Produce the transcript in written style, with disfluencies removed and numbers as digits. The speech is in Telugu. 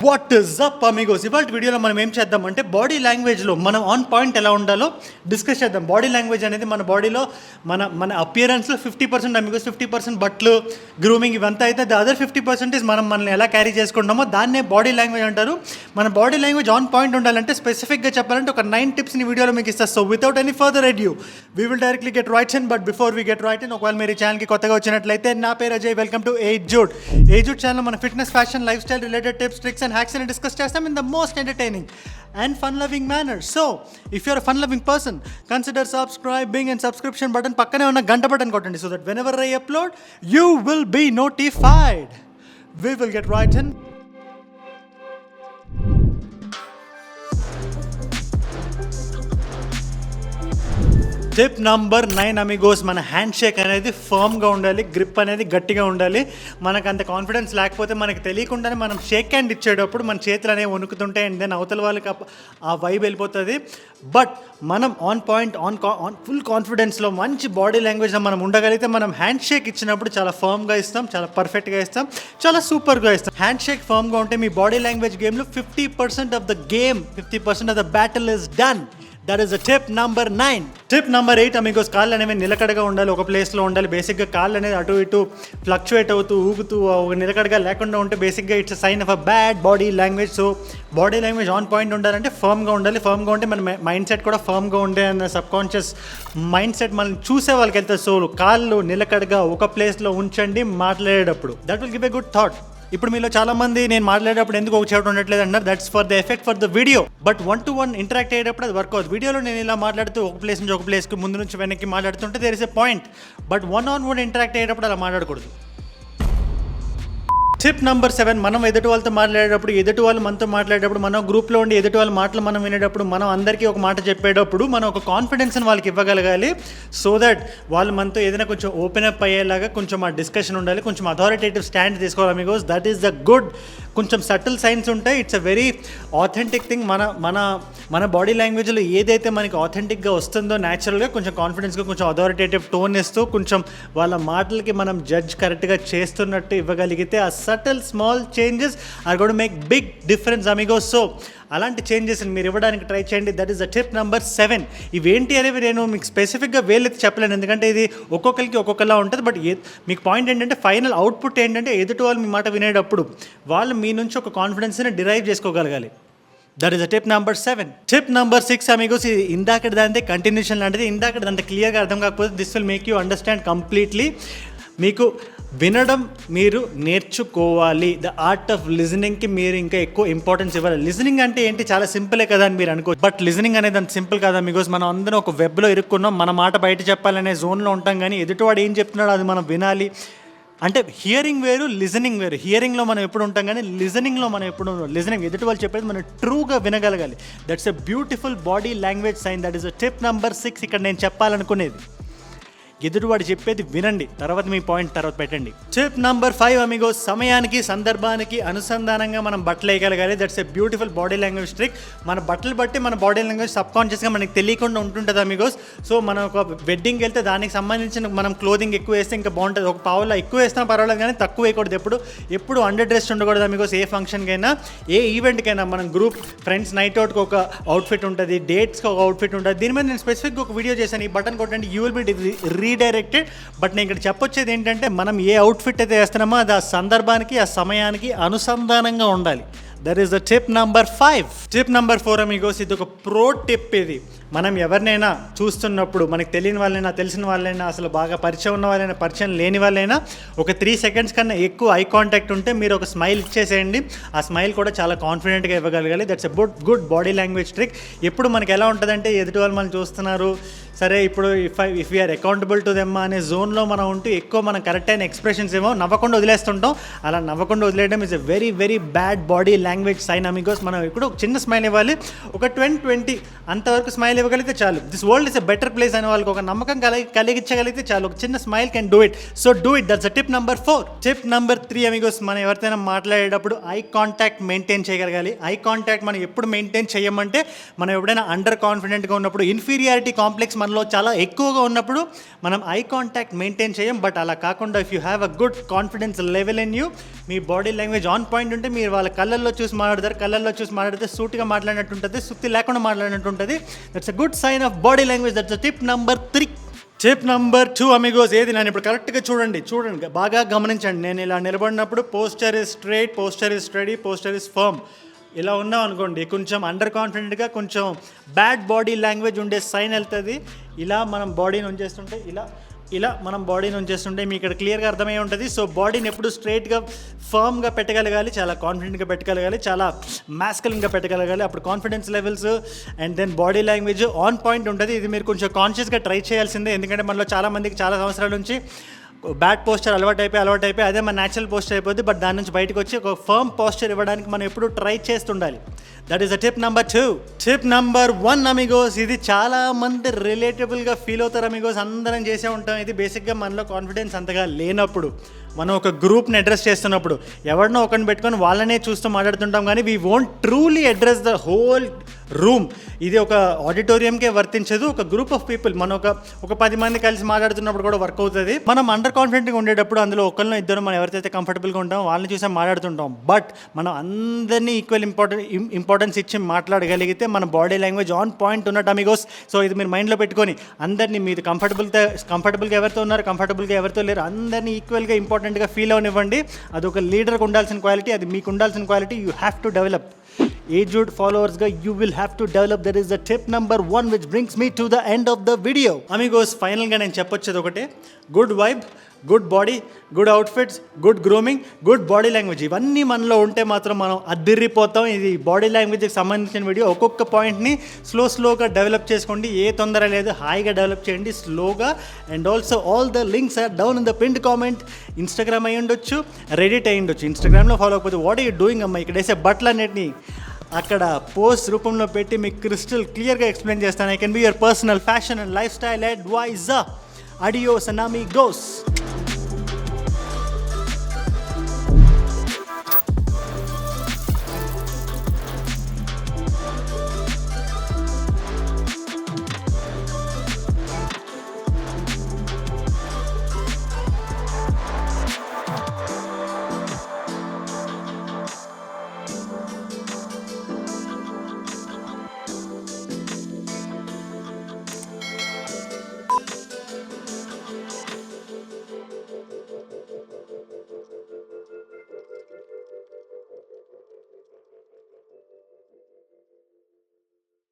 What is up Amigos. ఇవాళ వీడియోలో మనం ఏం చేద్దాం అంటే బాడీ లాంగ్వేజ్లో మనం ఆన్ పాయింట్ ఎలా ఉండాలో డిస్కస్ చేద్దాం. బాడీ లాంగ్వేజ్ అనేది మన బాడీలో మన అపియరెన్స్లో 50% అమిగోస్, 50% బట్టలు, గ్రూమింగ్ ఇవంతా అయితే ద అదర్ 50% మనల్ని ఎలా క్యారీ చేసుకుంటామో దాన్నే బాడీ లాంగ్వేజ్ అంటారు. మన బాడీ లాంగ్వేజ్ ఆన్ పాయింట్ ఉండాలంటే స్పెసిఫిక్గా చెప్పాలంటే ఒక 9 టిప్స్ని వీడియోలో మీకు ఇస్తారు. So without any further adieu we will directly get right in. But before we get right in, ఒకవేళ మీరు ఈ ఛానల్కి కొత్తగా వచ్చినట్లయితే, నా పేరు Ajay, welcome to Jude. Jude channel మన fitness, fashion, life style related tips, tricks and hacks and discuss them in the most entertaining and fun-loving manner. So, if you're a fun-loving person, consider subscribing and subscription button pakkane unna ganta button kottandi so that whenever I upload, you will be notified. We will get right in. Tip number 9 Amigos, మన హ్యాండ్ షేక్ అనేది ఫర్మ్గా ఉండాలి, గ్రిప్ అనేది గట్టిగా ఉండాలి. మనకు అంత కాన్ఫిడెన్స్ లేకపోతే మనకు తెలియకుండానే మనం షేక్ హ్యాండ్ ఇచ్చేటప్పుడు మన చేతులు అనేవి వణుకుతుంటాయి అండ్ దెన్ అవతల వాళ్ళకి ఆ వైబ్ వెళ్ళిపోతుంది. బట్ మనం ఆన్ పాయింట్ ఆన్ ఫుల్ కాన్ఫిడెన్స్లో మంచి బాడీ లాంగ్వేజ్లో మనం ఉండగలిగితే మనం హ్యాండ్ షేక్ ఇచ్చినప్పుడు చాలా ఫర్మ్గా ఇస్తాం, చాలా పర్ఫెక్ట్గా ఇస్తాం, చాలా సూపర్గా ఇస్తాం. హ్యాండ్ షేక్ ఫర్మ్గా ఉంటే మీ బాడీ లాంగ్వేజ్ గేమ్లో 50% of the game, 50% of the battle is done. That is the tip number 9. Tip number 8 Amigos, కాళ్ళు అనేవి నిలకడగా ఉండాలి, ఒక ప్లేస్లో ఉండాలి. బేసిక్గా కాళ్ళు అనేది అటు ఇటు ఫ్లక్చువేట్ అవుతూ ఊగుతూ నిలకడగా లేకుండా ఉంటే బేసిక్గా it's sign of a bad body language. So body language on point ఉండాలంటే ఫర్మ్గా ఉండాలి. ఫర్మ్గా ఉంటే మన మైండ్ సెట్ కూడా ఫర్మ్గా ఉండే అన్న సబ్ కాన్షియస్ మైండ్ సెట్ మనం చూసే వాళ్ళకి వెళ్తే. సో కాళ్ళు నిలకడగా ఒక ప్లేస్లో ఉంచండి మాట్లాడేటప్పుడు. That will give a good thought. ఇప్పుడు మీలో చాలా మంది నేను మాట్లాడేటప్పుడు ఎందుకు ఒక చోట ఉండట్లేదు అంటారు. That's for the effect for the video. But 1-to-1 interact అయ్యేటప్పుడు అది వర్క్ అవుతుంది. వీడియోలో నేను ఇలా మాట్లాడుతూ ఒక ప్లేస్ నుంచి ఒక ప్లేస్కి ముందు నుంచి వెనక్కి మాట్లాడుతుంటే there is a point. But 1-on-1 interact అయ్యేటప్పుడు అలా మాట్లాడకూడదు. టిప్ నంబర్ 7, మనం ఎదుటి వాళ్ళతో మాట్లాడేటప్పుడు, ఎదుటి వాళ్ళు మనతో మాట్లాడేటప్పుడు, మనం గ్రూప్లో ఉండి ఎదుటి వాళ్ళ మాటలు మనం వినేటప్పుడు, మనం అందరికీ ఒక మాట చెప్పేటప్పుడు మనం ఒక కాన్ఫిడెన్స్ని వాళ్ళకి ఇవ్వగలగాలి. సో దట్ వాళ్ళు మనతో ఏదైనా కొంచెం ఓపెన్ అప్ అయ్యేలాగా కొంచెం ఆ డిస్కషన్ ఉండాలి, కొంచెం అథారిటేటివ్ స్టాండ్ తీసుకోవాలి Amigos. That is the good. కొంచెం సటిల్ సైన్స్ ఉంటాయి. It's a very authentic thing. మన బాడీ లాంగ్వేజ్లో ఏదైతే మనకి ఆథెంటిక్గా వస్తుందో న్యాచురల్గా కొంచెం కాన్ఫిడెన్స్గా కొంచెం అథారిటేటివ్ టోన్ ఇస్తూ కొంచెం వాళ్ళ మాటలకి మనం జడ్జ్ కరెక్ట్గా చేస్తున్నట్టు ఇవ్వగలిగితే ఆ subtle small changes are going to make big difference amigos. So అలాంటి చేంజెస్ని మీరు ఇవ్వడానికి ట్రై చేయండి. That is the tip number 7. ఇవేంటి అనేవి నేను మీకు స్పెసిఫిక్గా వేలెత్తి చెప్పలేను, ఎందుకంటే ఇది ఒక్కొక్కరికి ఒక్కొక్కలా ఉంటుంది. బట్ మీకు పాయింట్ ఏంటంటే ఫైనల్ అవుట్పుట్ ఏంటంటే ఎదుటి వాళ్ళు మీ మాట వినేటప్పుడు వాళ్ళు మీ నుంచి ఒక కాన్ఫిడెన్స్ని డిరైవ్ చేసుకోగలగాలి. That is the tip number 7. Tip number 6 amigos, ఇది ఇందాకటి దాంతే కంటిన్యూషన్ లాంటిది. ఇందాకటి అంత క్లియర్గా అర్థం కాకపోతే this will make you understand completely. మీకు వినడం మీరు నేర్చుకోవాలి. ద ఆర్ట్ ఆఫ్ లిజనింగ్కి మీరు ఇంకా ఎక్కువ ఇంపార్టెన్స్ ఇవ్వాలి. లిజనింగ్ అంటే ఏంటి, చాలా సింపులే కదా అని మీరు అనుకో. బట్ లిజనింగ్ అనేది అంత సింపుల్ కదా బికాస్ మనం అందరం ఒక వెబ్లో ఇరుక్కున్నాం. మన మాట బయట చెప్పాలనే జోన్లో ఉంటాం, కానీ ఎదుటివాడు ఏం చెప్తున్నాడో అది మనం వినాలి. అంటే హియరింగ్ వేరు, లిజనింగ్ వేరు. హియరింగ్లో మనం ఎప్పుడు ఉంటాం, కానీ లిజనింగ్లో మనం ఎప్పుడు లిజనింగ్ ఎదుటి వాళ్ళు చెప్పేది మనం ట్రూగా వినగలగాలి. That's a beautiful body language sign. That is a tip number 6. ఇక్కడ నేను చెప్పాలనుకునేది ఎదుటివాడు చెప్పేది వినండి, తర్వాత మీ పాయింట్ తర్వాత పెట్టండి. టిప్ నంబర్ 5 అమిగో, సమయానికి సందర్భానికి అనుసంధానంగా మనం బట్టలు వేయగలగాలి. That's a beautiful body language trick. మన బట్టలు బట్టి మన బాడీ లాంగ్వేజ్ సబ్ కాన్షియస్గా మనకి తెలియకుండా ఉంటుంటుంది అమిగోస్. సో మనం ఒక వెడ్డింగ్కి వెళ్తే దానికి సంబంధించిన మనం క్లోదింగ్ ఎక్కువ వేస్తే ఇంకా బాగుంటుంది. ఒక పావులో ఎక్కువ వేసినా పర్వాలేదు, కానీ తక్కువ వేయకూడదు. ఎప్పుడు అండర్ డ్రెస్ ఉండకూడదు అమిగోస్. ఏ ఫంక్షన్కైనా, ఏ ఈవెంట్కైనా, మనం గ్రూప్ ఫ్రెండ్స్ నైట్ అవుట్కి ఒక అవుట్ఫిట్ ఉంటుంది, డేట్స్కి ఒక అవుట్ఫిట్ ఉంటుంది. దీని మీద నేను స్పెసిఫిక్గా ఒక వీడియో చేశాను. ఈ బటన్ కొట్టండి, you will be redirected. But నేను ఇక్కడ చెప్పొచ్చేది ఏంటంటే మనం ఏ అవుట్ఫిట్ అయితే వేస్తున్నామో అది ఆ సందర్భానికి, ఆ సమయానికి అనుసంధానంగా ఉండాలి. That is the tip number 5. Tip number 4 Amigos, ఇది ఒక ప్రో టిప్. ఇది మనం ఎవరినైనా చూస్తున్నప్పుడు, మనకు తెలియని వాళ్ళైనా తెలిసిన వాళ్ళైనా, అసలు బాగా పరిచయం ఉన్న వాళ్ళైనా పరిచయం లేని వాళ్ళైనా, ఒక 3 seconds కన్నా ఎక్కువ ఐ కాంటాక్ట్ ఉంటే మీరు ఒక స్మైల్ ఇచ్చేసేయండి. ఆ స్మైల్ కూడా చాలా కాన్ఫిడెంట్గా ఇవ్వగలగాలి. That's a good body language trick. ఎప్పుడు మనకి ఎలా ఉంటుందంటే ఎదుటి వాళ్ళు మనం చూస్తున్నారు, సరే ఇప్పుడు if we are accountable to them అనే జోన్లో మనం ఉంటూ ఎక్కువ మనం కరెక్ట్ అయిన ఎక్స్ప్రెషన్స్ ఏమో నవ్వకుండా వదిలేస్తుంటాం. అలా నవ్వకుండా వదిలేయడం is a very very bad body language sign amigos. మనం ఇప్పుడు చిన్న స్మైల్ ఇవ్వాలి, ఒక 20 అంతవరకు స్మైల్ స్మైల్ ఇవ్వగలిగితే చాలు. This world is a better place అని వాళ్ళకి ఒక నమ్మకం కలిగించగలిగితే చాలు. ఒక చిన్న smile can do it. So do it. That's tip number 4. Tip number 3 Amigos, మనం ఎవరితోనైనా మాట్లాడేటప్పుడు ఐ కాంటాక్ట్ మెయింటైన్ చేయగలగాలి. ఐ కాంటాక్ట్ మనం ఎప్పుడు మెయింటైన్ చేయమంటే, మనం ఎప్పుడైనా అండర్ కాన్ఫిడెంట్గా ఉన్నప్పుడు, ఇన్ఫీరియారిటీ కాంప్లెక్స్ మనలో చాలా ఎక్కువగా ఉన్నప్పుడు మనం ఐ కాంటాక్ట్ మెయింటైన్ చేయం. బట్ అలా కాకుండా if you have a good confidence level in you, me body language on point ఉంటే మీరు వాళ్ళ కళ్ళల్లో చూసి మాట్లాడతారు. కళ్ళల్లో చూసి మాట్లాడితే సూటిగా మాట్లాడినట్టు ఉంటుంది, సుత్తి లేకుండా మాట్లాడినట్టు ఉంటుంది. That's a good sign of body language. That's a tip number 3. Tip number 2 amigos, ఏది నేను ఇప్పుడు కరెక్ట్గా చూడండి బాగా గమనించండి. నేను ఇలా నిలబడినప్పుడు posture is straight, posture is steady, posture is firm. ఇలా ఉన్నాం అనుకోండి, కొంచెం అండర్ కాన్ఫిడెంట్గా, కొంచెం బ్యాడ్ బాడీ లాంగ్వేజ్ ఉండే సైన్ వెళ్తుంది. ఇలా మనం బాడీని ఉంచేస్తుంటే, ఇలా మనం బాడీని ఉంచేస్తుంటే మీకు ఇక్కడ క్లియర్గా అర్థమై ఉంటుంది. సో బాడీని ఎప్పుడు స్ట్రైట్గా ఫర్మ్గా పెట్టగలగాలి, చాలా కాన్ఫిడెంట్గా పెట్టగలగాలి, చాలా మాస్కులిన్గా పెట్టగలగాలి. అప్పుడు confidence levels and then body language on point ఉంటుంది. ఇది మీరు కొంచెం కాన్షియస్గా ట్రై చేయాల్సిందే. ఎందుకంటే మనలో చాలా మందికి చాలా సంవత్సరాల నుంచి బ్యాడ్ పోస్చర్ అలవాటు అయిపోయి అదే మన న్యాచురల్ పోస్చర్ అయిపోద్ది. బట్ దాని నుంచి బయటకు వచ్చి ఒక ఫర్మ్ పోస్చర్ ఇవ్వడానికి మనం ఎప్పుడు ట్రై చేస్తుండాలి. That is the tip number 2. Tip number 1 amigos, ఇది చాలా మంది రిలేటబుల్గా ఫీల్ అవుతారు అమిగోస్. అందరం చేసే ఉంటాం. ఇది బేసిక్గా మనలో కాన్ఫిడెన్స్ అంతగా లేనప్పుడు, మనం ఒక గ్రూప్ని అడ్రస్ చేస్తున్నప్పుడు ఎవరినో ఒకరిని పెట్టుకొని వాళ్ళనే చూస్తూ మాట్లాడుతుంటాం. కానీ we won't truly address the whole room. ఇది ఒక ఆడిటోరియంకే వర్తించదు, ఒక గ్రూప్ ఆఫ్ పీపుల్. మనం ఒక 10 మంది కలిసి మాట్లాడుతున్నప్పుడు కూడా వర్క్ అవుతుంది. మనం అండర్ కాన్ఫిడెంట్గా ఉండేటప్పుడు అందులో ఒకరినో ఇద్దరు మనం ఎవరైతే కంఫర్టబుల్గా ఉంటామో వాళ్ళని చూసే మాట్లాడుతుంటాం. బట్ మనం అందరినీ ఈక్వల్ ఇంపార్టెన్స్ ఇచ్చి మాట్లాడగలిగితే మన బాడీ లాంగ్వేజ్ ఆన్ పాయింట్ ఉన్నట్టు అమిగోస్. సో ఇది మీరు మైండ్లో పెట్టుకొని అందరినీ మీరు కంఫర్టబుల్గా ఎవరితో ఉన్నారు, కంఫర్టబుల్గా ఎవరితో లేరు, అందరినీ ఈక్వల్గా ఇంపార్టెంట్గా ఫీల్ అవనివ్వండి. అది ఒక లీడర్కి ఉండాల్సిన క్వాలిటీ, అది మీకు ఉండాల్సిన quality. You have to develop. Jude ఫాలోవర్స్గా you will have to develop. That is the tip number 1, which brings me to the end of the video. Amigos, ఫైనల్గా నేను చెప్పొచ్చేది ఒకటే, good vibe, good body, good outfits, good grooming, good body language, ఇవన్నీ మనలో ఉంటే మాత్రం మనం అద్దిరిపోతాం. ఇది బాడీ లాంగ్వేజ్కి సంబంధించిన వీడియో. ఒక్కొక్క పాయింట్ని స్లోగా డెవలప్ చేసుకోండి. ఏ తొందర లేదు, హాయిగా డెవలప్ చేయండి స్లోగా. And also all the links are down in the pinned comment. Instagram అయ్యి ఉండొచ్చు, రెడిట్ అయ్యి ఉండొచ్చు. ఇన్స్టాగ్రామ్లో ఫాలో అవ్వకపోతే వాట్ ఆర్ యూ డూయింగ్ అమ్మా, ఇక్కడ వేసే బట్టలు అన్నిటిని అక్కడ పోస్ట్ రూపంలో పెట్టి మీకు క్రిస్టల్ క్లియర్గా ఎక్స్ప్లెయిన్ చేస్తాను. I can be your personal fashion and life style advisor. Adios and amigos.